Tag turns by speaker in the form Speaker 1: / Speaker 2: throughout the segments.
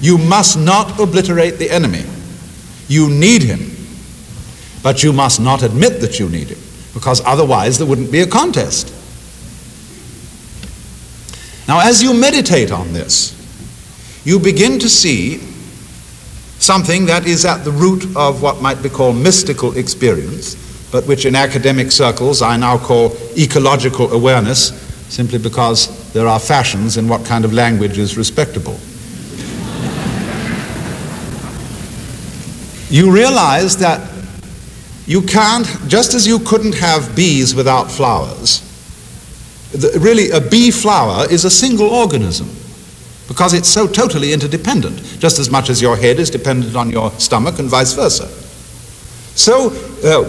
Speaker 1: You must not obliterate the enemy. You need him, but you must not admit that you need him, because otherwise there wouldn't be a contest. Now, as you meditate on this, you begin to see something that is at the root of what might be called mystical experience, but which in academic circles I now call ecological awareness, simply because there are fashions in what kind of language is respectable. You realize that you can't, just as you couldn't have bees without flowers, really a bee flower is a single organism, because it's so totally interdependent, just as much as your head is dependent on your stomach and vice versa. So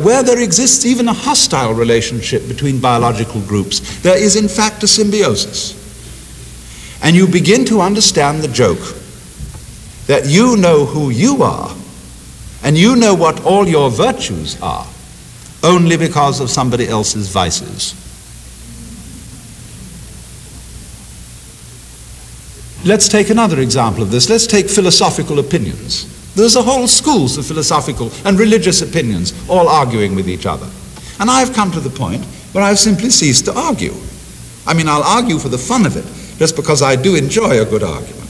Speaker 1: where there exists even a hostile relationship between biological groups, there is in fact a symbiosis. And you begin to understand the joke that you know who you are, and you know what all your virtues are, only because of somebody else's vices. Let's take another example of this. Let's take philosophical opinions. There's a whole schools of philosophical and religious opinions all arguing with each other. And I've come to the point where I've simply ceased to argue. I mean, I'll argue for the fun of it, just because I do enjoy a good argument.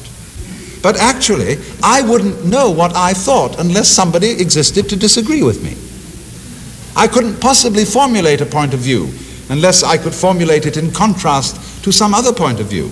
Speaker 1: But actually, I wouldn't know what I thought unless somebody existed to disagree with me. I couldn't possibly formulate a point of view unless I could formulate it in contrast to some other point of view.